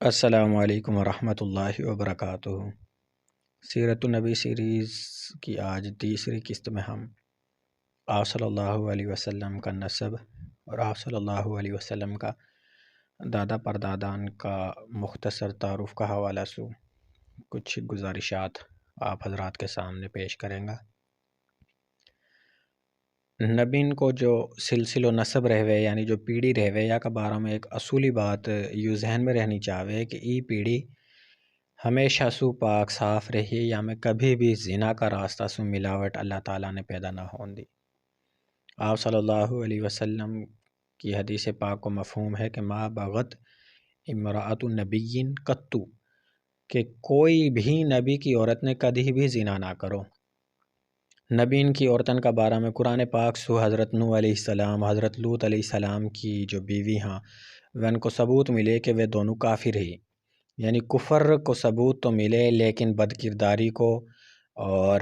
السلام علیکم ورحمۃ اللہ وبرکاتہ۔ سیرت النبی سیریز کی آج تیسری قسط میں ہم آپ صلی اللہ علیہ وسلم کا نسب اور آپ صلی اللہ علیہ وسلم کا دادا پردادان کا مختصر تعارف کا حوالہ سے کچھ گزارشات آپ حضرات کے سامنے پیش کریں گا۔ نبین کو جو سلسلہ نسب رہوے یعنی جو پیڑھی رہوے یا کا بارہ میں ایک اصولی بات یوں ذہن میں رہنی چاہوے کہ ای پیڑھی ہمیشہ سو پاک صاف رہی یا میں کبھی بھی زنا کا راستہ سو ملاوٹ اللہ تعالیٰ نے پیدا نہ ہون دی۔ آپ صلی اللہ علیہ وسلم کی حدیث پاک کو مفہوم ہے کہ ما بغت امرأۃ النبی قطو، کہ کوئی بھی نبی کی عورت نے کبھی بھی زنا نہ کرو۔ نبین کی عورتن کا بارہ میں قرآن پاک سو حضرت نوح علیہ السلام حضرت لوط علیہ السلام کی جو بیوی ہاں ان کو ثبوت ملے کہ وہ دونوں کافر ہی، یعنی کفر کو ثبوت تو ملے لیکن بد کرداری کو اور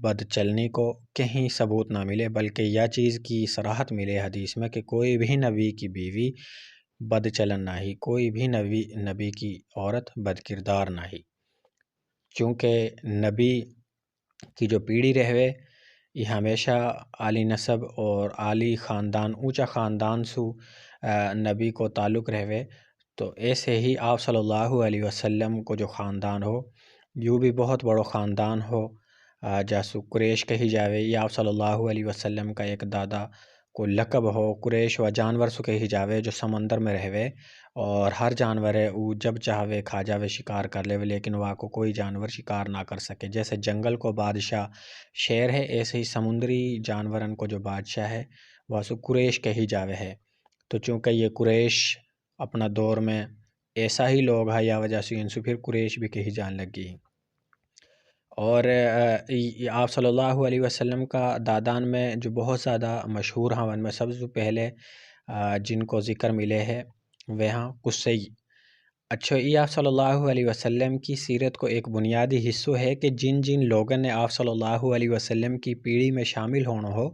بد چلنی کو کہیں ثبوت نہ ملے، بلکہ یہ چیز کی صراحت ملے حدیث میں کہ کوئی بھی نبی کی بیوی بد چلن نہ ہی، کوئی بھی نبی کی عورت بد کردار نہ ہی، چونکہ نبی کی جو پیڑھی رہوے یہ ہمیشہ عالی نسب اور عالی خاندان اونچا خاندان سو نبی کو تعلق رہوے۔ تو ایسے ہی آپ صلی اللہ علیہ وسلم کو جو خاندان ہو یوں بھی بہت بڑا خاندان ہو، جیسو قریش کہی جاوے، یہ آپ صلی اللہ علیہ وسلم کا ایک دادا کو لقب ہو۔ قریش و جانور سو کہی جاوے جو سمندر میں رہوے اور ہر جانور ہے وہ جب چاہوے کھا جاوے شکار کر لے، لیکن وہاں کو کوئی جانور شکار نہ کر سکے۔ جیسے جنگل کو بادشاہ شیر ہے، ایسے ہی سمندری جانورن کو جو بادشاہ ہے وہ سو قریش کہی جاوے ہے۔ تو چونکہ یہ قریش اپنا دور میں ایسا ہی لوگ ہے یا وجہ سے انسو پھر قریش بھی کہی جان لگی۔ اور آپ صلی اللہ علیہ وسلم کا دادان میں جو بہت زیادہ مشہور ہیں ان میں سب سے پہلے جن کو ذکر ملے ہے وہ ہاں قصی۔ اچھا، یہ آپ صلی اللہ علیہ وسلم کی سیرت کو ایک بنیادی حصہ ہے کہ جن جن لوگوں نے آپ صلی اللہ علیہ وسلم کی پیڑھی میں شامل ہونا ہو،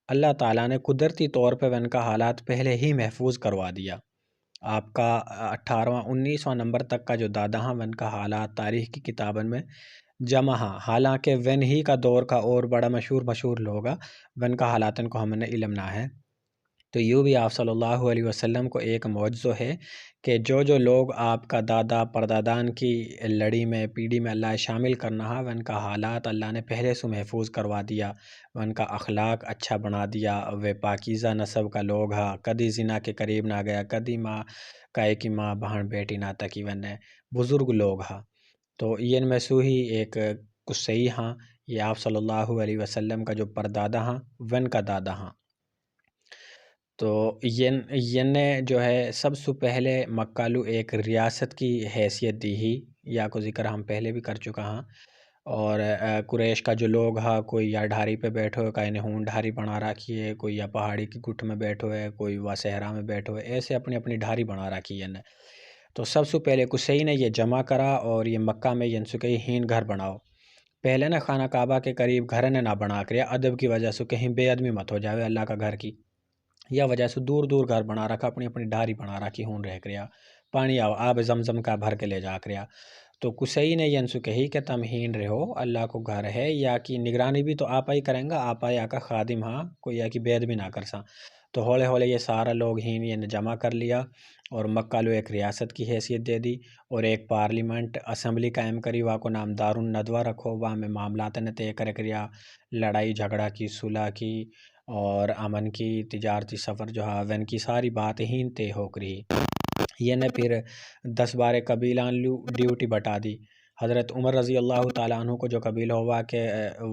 اللہ تعالیٰ نے قدرتی طور پہ ان کا حالات پہلے ہی محفوظ کروا دیا۔ آپ کا 18واں 19واں نمبر تک کا جو دادا ہاں ان کا حالات تاریخ کی کتابن میں جمع ہاں، حالانکہ ون ہی کا دور کا اور بڑا مشہور لوگا ون کا حالاتن کو ہمیں علم نہ ہے۔ تو یوں بھی آپ صلی اللہ علیہ وسلم کو ایک معجزہ ہے کہ جو لوگ آپ کا دادا پردادان کی لڑی میں پیڑھی میں اللہ شامل کرنا ہے ان کا حالات اللہ نے پہلے سے محفوظ کروا دیا، ان کا اخلاق اچھا بنا دیا، وہ پاکیزہ نسب کا لوگ ہاں، کدی زنا کے قریب نہ گیا، کدی ماں کہے کہ ماں بہن بیٹی نہ تکی، ون بزرگ لوگ ہاں۔ تو یہ میں سو ہی ایک قصی ہاں، یہ آپ صلی اللہ علیہ وسلم کا جو پردادا ہاں ون کا دادا ہاں۔ تو یہ نے جو ہے سب سے پہلے مکالو ایک ریاست کی حیثیت دی ہی، یا کو ذکر ہم پہلے بھی کر چکا ہاں۔ اور قریش کا جو لوگ ہاں کوئی یا ڈھاری پہ بیٹھو ہے، کہیں ہون ڈھاری بنا رکھی ہے، کوئی یا پہاڑی کی گٹھ میں بیٹھو ہے، کوئی وا صحرا میں بیٹھو ہے، ایسے اپنی ڈھاری بنا رکھی ہے۔ تو سب سے پہلے قصی نے یہ جمع کرا اور یہ مکہ میں ین سے کہیں ہین گھر بناؤ۔ پہلے نہ خانہ کعبہ کے قریب گھر نے نہ بنا کریا، ادب کی وجہ سے کہیں بے ادمی مت ہو جاوے اللہ کا گھر کی، یا وجہ سے دور دور گھر بنا رکھا، اپنی ڈھاری بنا رکھی ہون رہ کریا، پانی آب زمزم کا بھر کے لے جا کریا۔ تو قصی نے ین سے کہی کہ تم ہین رہو، اللہ کو گھر ہے، یا کی نگرانی بھی تو آپ ہی کریں گا، آپ یا کا خادم ہاں کوئی یا کی بے ادمی نہ کرسا۔ تو ہولے ہولے یہ سارا لوگ ہین یہ جمع کر لیا اور مکہ لو ایک ریاست کی حیثیت دے دی اور ایک پارلیمنٹ اسمبلی قائم کری، وہاں کو نام دار الندوہ رکھو، وہاں میں معاملات نے طے کریا، لڑائی جھگڑا کی، صلح کی اور امن کی، تجارتی سفر جو ہے ون کی ساری بات ہی طے ہو کری۔ یہ نے پھر 10-12 قبیلان ڈیوٹی بٹا دی۔ حضرت عمر رضی اللہ تعالیٰ عنہ کو جو قبیلہ ہوا کہ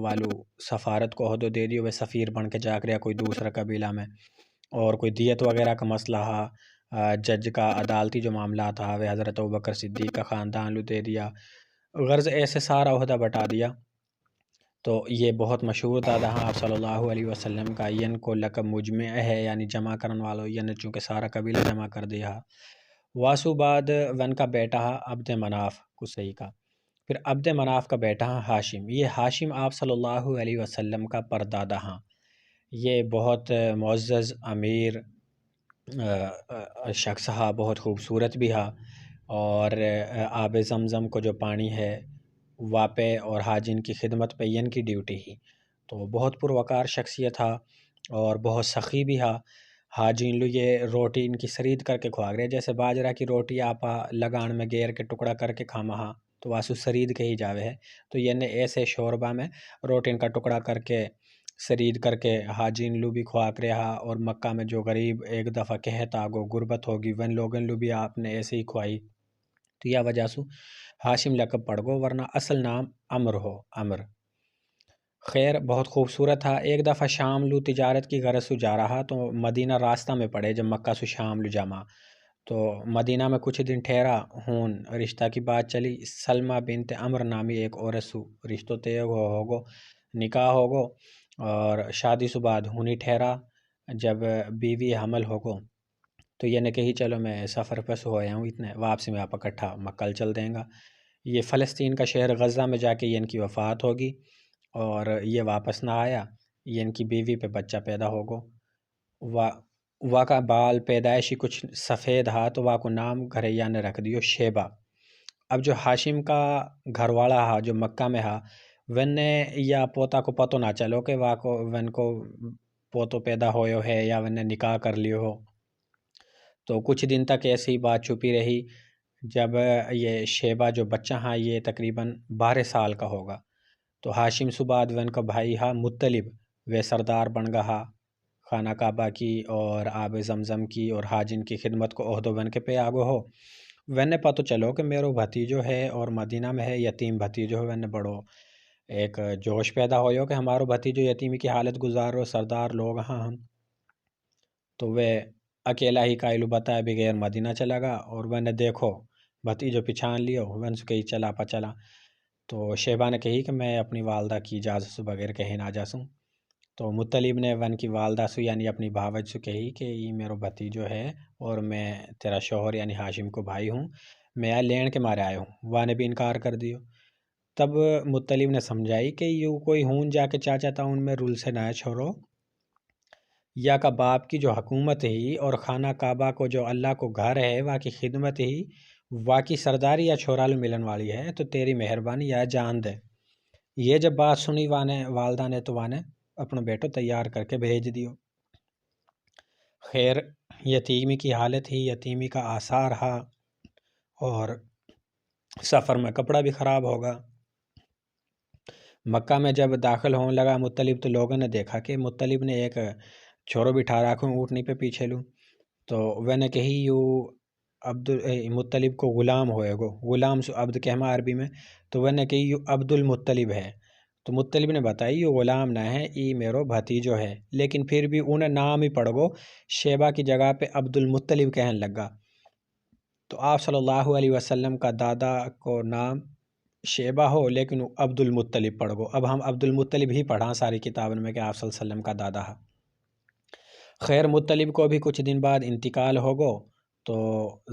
والو سفارت کو عہدہ دے دیو، وہ سفیر بن کے جا کریا کوئی دوسرا قبیلہ میں، اور کوئی دیت وغیرہ کا مسئلہ ہا، جج کا عدالتی جو معاملات تھا وہ حضرت ابوبکر صدیق کا خاندان لو دے دیا، غرض ایسے سارا عہدہ بٹا دیا۔ تو یہ بہت مشہور دادا ہاں آپ صلی اللہ علیہ وسلم کا، ین کو لقب مجمع ہے یعنی جمع کرن والو، ین چونکہ سارا قبیلہ جمع کر دیا۔ واسو بعد ون کا بیٹا ہا عبد مناف قصی کا، پھر عبد مناف کا بیٹا ہاں ہاشم۔ یہ ہاشم آپ صلی اللہ علیہ وسلم کا پردادا ہاں، یہ بہت معزز امیر شخص ہا، بہت خوبصورت بھی ہا، اور آب زمزم کو جو پانی ہے واپے اور حاجین کی خدمت پہ ین کی ڈیوٹی ہی، تو بہت پروقار شخصیت تھا اور بہت سخی بھی ہا۔ حاجین لو یہ روٹی ان کی سرید کر کے کھوا گئے، جیسے باجرہ کی روٹی آپا لگان میں گیر کے ٹکڑا کر کے کھاما ہا تو واسو سرید کہی جاوے ہے، تو یہ نے ایسے شوربہ میں روٹین کا ٹکڑا کر کے سرید کر کے حاجین لو بھی کھوا کر رہا، اور مکہ میں جو غریب ایک دفعہ کہتا گو غربت ہوگی ون لوگن لو بھی آپ نے ایسے ہی کھوائی، تو یا وجہ سو ہاشم لقب پڑ گو، ورنہ اصل نام عمر ہو، عمر۔ خیر بہت خوبصورت تھا۔ ایک دفعہ شام لو تجارت کی غرض سے جا رہا تو مدینہ راستہ میں پڑے، جب مکہ سے شام لو جمع تو مدینہ میں کچھ دن ٹھہرا ہون، رشتہ کی بات چلی، سلمہ بنت عمر نامی ایک عورت سو رشتہ طے ہوگو، نکاح ہوگو، اور شادی سے بعد ہونی ٹھہرا، جب بیوی حمل ہوگو تو یہ نے کہی چلو میں سفر پہ سو آیا ہوں، اتنے واپسی میں آپ اکٹھا مکہ چل دیں گا۔ یہ فلسطین کا شہر غزہ میں جا کے یہ ان کی وفات ہوگی، اور یہ واپس نہ آیا، یہ ان کی بیوی پہ بچہ پیدا ہوگو، وا کا بال پیدائشی کچھ سفید ہا تو وا کو نام گھریا نے رکھ دیو شیبہ۔ اب جو ہاشم کا گھر والا ہا جو مکہ میں ہا، ون نے یا پوتا کو پتہ نہ چلو کہ وا کو ون کو پوتو پیدا ہوئے ہے یا ون نے نکاح کر لیو ہو، تو کچھ دن تک ایسی بات چھپی رہی، جب یہ شیبہ جو بچہ ہاں یہ تقریباً 12 سال کا ہوگا، تو ہاشم سباد ون کا بھائی ہا مطلب وہ سردار بن گا، خانہ کعبہ کی اور آب زمزم کی اور حاجن کی خدمت کو عہدہ ون کے پہ آگو ہو۔ ون نے پتہ چلو کہ میرو بھتیجو ہے اور مدینہ میں ہے، یتیم بھتیجو ہے، ون نے بڑو ایک جوش پیدا ہوئے کہ ہمارو بھتیجو یتیمی کی حالت گزار رہو، سردار لوگ ہاں ہم، تو وہ اکیلا ہی کائلو بتائے بغیر مدینہ چلا گا، اور وہ نے دیکھو بھتیجو پچھان لیو، ون سے کہی چلا پا چلا، تو شیبہ نے کہی کہ میں اپنی والدہ کی اجازت سے بغیر کہیں نہ جا سوں، تو مطلب نے ون کی والدہ سے یعنی اپنی بھاوج سے کہی کہ یہ میرو بھتیجو ہے اور میں تیرا شوہر یعنی ہاشم کو بھائی ہوں، میں لین کے مارے آئے ہوں، وہ نے بھی انکار کر دیو۔ تب مطلب نے سمجھائی کہ یوں کوئی ہون جا کے چاچا تھا ان میں رول سے نہ چھوڑو، یا کا باپ کی جو حکومت ہی اور خانہ کعبہ کو جو اللہ کو گھر ہے وا کی خدمت ہی وا کی سرداری یا چھورالو ملن والی ہے، تو تیری مہربانی یا جان دے۔ یہ جب بات سنی وانے والدہ نے تو وانے اپنا بیٹو تیار کر کے بھیج دیو۔ خیر یتیمی کی حالت ہی یتیمی کا آثار ہا، اور سفر میں کپڑا بھی خراب ہوگا۔ مکہ میں جب داخل ہونے لگا مطلب، تو لوگوں نے دیکھا کہ مطلب نے ایک چھوڑو بٹھا رکھوں اونٹنی پہ پیچھے لوں، تو وہ نے کہی یو مطلب کو غلام ہوئے گو، غلام سو عبد کہما عربی میں، تو وہ نے کہی یو عبد المطلب ہے، تو مطلب نے بتائی یہ غلام نہ ہے، ای میرو بھتیجو ہے، لیکن پھر بھی انہیں نام ہی پڑ گو شیبہ کی جگہ پہ عبد المطلب کہنے لگا، تو آپ صلی اللہ علیہ وسلم کا دادا کو نام شیبہ ہو لیکن وہ عبد المطلب پڑھ گو، اب ہم عبد المطلب ہی پڑھا ساری کتابوں میں کہ آپ صلی اللہ علیہ وسلم کا دادا ہے۔ خیر مطلب کو بھی کچھ دن بعد انتقال ہوگو، تو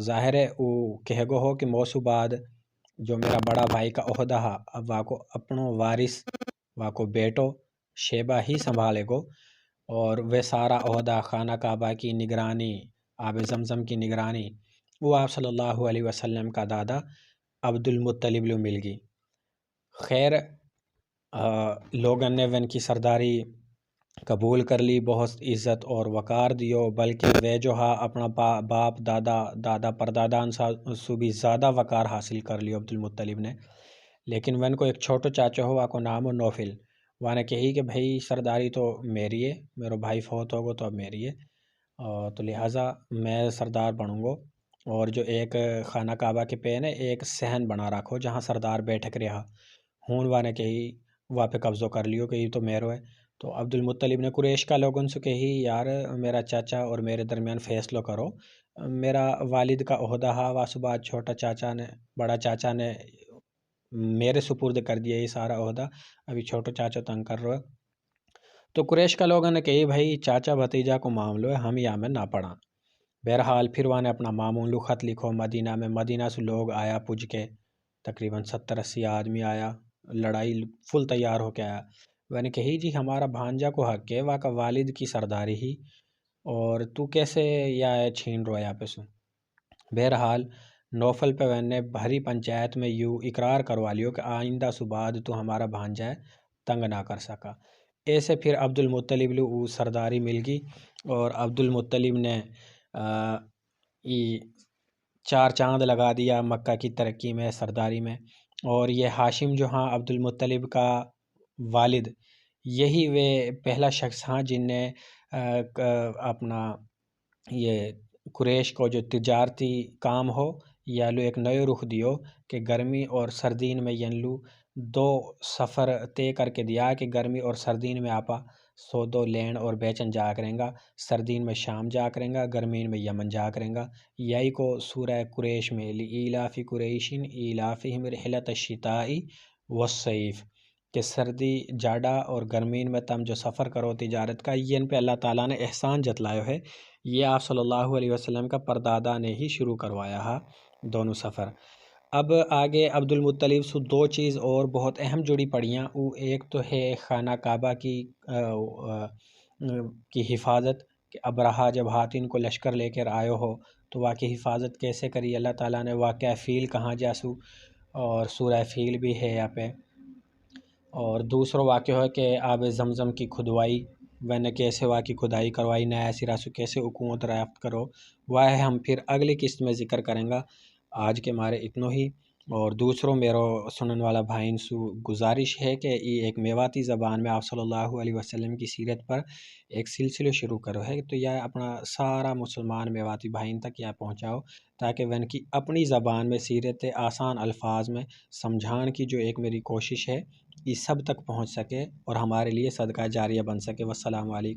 ظاہر ہے وہ کہہ گو ہو کہ موسو بعد جو میرا بڑا بھائی کا عہدہ ہے اب واہ کو اپنو وارث واہ کو بیٹو شیبہ ہی سنبھالے گو، اور وہ سارا عہدہ خانہ کعبہ کی نگرانی آب زمزم کی نگرانی وہ آپ صلی اللہ علیہ وسلم کا دادا عبد المطلب لو مل گئی۔ خیر لوگن نے ون کی سرداری قبول کر لی، بہت عزت اور وقار دیو، بلکہ وہ جو ہا اپنا باپ دادا پردادان سو بھی زیادہ وقار حاصل کر لیو عبد المطلب نے۔ لیکن ون کو ایک چھوٹو چاچا ہوا کو نام ہو نوفل، وہ نے کہی کہ بھائی سرداری تو میری ہے، میرا بھائی فوت ہوگا تو اب میری ہے، تو لہٰذا میں سردار بنوں گا، اور جو ایک خانہ کعبہ کے پہ نے ایک صحن بنا رکھو جہاں سردار بیٹھک رہا ہون، وہ نے کہی وہاں پہ قبضہ کر لیو کہ یہ تو میرو ہے، تو عبد المطلب نے قریش کا لوگوں سے کہی یار میرا چاچا اور میرے درمیان فیصلہ کرو، میرا والد کا عہدہ ہا واسو بعد چھوٹا چاچا نے بڑا چاچا نے میرے سپرد کر دیا یہ سارا عہدہ، ابھی چھوٹا چاچا تنگ کر رہا ہے، تو قریش کا لوگوں نے کہی بھائی چاچا بھتیجا کو معاملہ ہے، ہم یہاں میں نہ پڑھا۔ بہرحال پھر وہ نے اپنا معمول خط لکھو مدینہ میں، مدینہ سے لوگ آیا پوج کے، تقریباً 70-80 آدمی آیا، لڑائی فل تیار ہو کے آیا، وہ نے کہی جی ہمارا بھانجا کو حق ہے واہ کا والد کی سرداری ہی، اور تو کیسے یا چھین رو یہاں پہ سو۔ بہرحال نوفل پہ ون نے بھری پنچایت میں یوں اقرار کروا لیو کہ آئندہ صبح تو ہمارا بھانجا ہے تنگ نہ کر سکا۔ ایسے پھر عبد المطلب لو سرداری مل گئی اور عبد المطلب نے چار چاند لگا دیا مکہ کی ترقی میں، سرداری میں۔ اور یہ ہاشم جو ہاں عبد المطلب کا والد، یہی وہ پہلا شخص ہاں جن نے اپنا یہ قریش کو جو تجارتی کام ہو یا لو ایک نئے رخ دیو کہ گرمی اور سردین میں ینلو دو سفر طے کر کے دیا کہ گرمی اور سردین میں آپا سودو لین اور بیچن جا کریں گا، سردین میں شام جا کریں گا، گرمین میں یمن جا کریں گا۔ یہی کو سورہ قریش میں لِإِيلَافِ قُرَيْشٍ إِيلَافِهِمْ رِحْلَةَ الشِّتَاءِ وَالصَّيْفِ کہ سردی جاڑا اور گرمین میں تم جو سفر کرو تجارت کا، یہ ان پہ اللہ تعالیٰ نے احسان جتلایا ہے۔ یہ آپ صلی اللہ علیہ وسلم کا پردادا نے ہی شروع کروایا ہے دونوں سفر۔ اب آگے عبد المطلب سے دو چیز اور بہت اہم جڑی پڑیاں، وہ ایک تو ہے خانہ کعبہ کی حفاظت کہ ابرہا جب ہاتھین کو لشکر لے کر آئے ہو تو واقعی حفاظت کیسے کری اللہ تعالیٰ نے، واقعہ فیل کہاں جاسو اور سورہ فیل بھی ہے یہاں پہ۔ اور دوسرا واقعہ ہے کہ آب زمزم کی کھدوائی، وہ نے کیسے واقعی کھدائی کروائی، نیا سرا سے کیسے حکومت رافت کرو، وہ ہم پھر اگلی قسط میں ذکر کریں گا۔ آج کے مارے اتنو ہی، اور دوسروں میرا سنن والا بھائین سو گزارش ہے کہ یہ ایک میواتی زبان میں آپ صلی اللہ علیہ وسلم کی سیرت پر ایک سلسلہ شروع کرو ہے تو یہ اپنا سارا مسلمان میواتی بھائین تک یہ پہنچاؤ تاکہ وہ ان کی اپنی زبان میں سیرت آسان الفاظ میں سمجھان کی جو ایک میری کوشش ہے یہ سب تک پہنچ سکے اور ہمارے لیے صدقہ جاریہ بن سکے۔ والسلام علیکم۔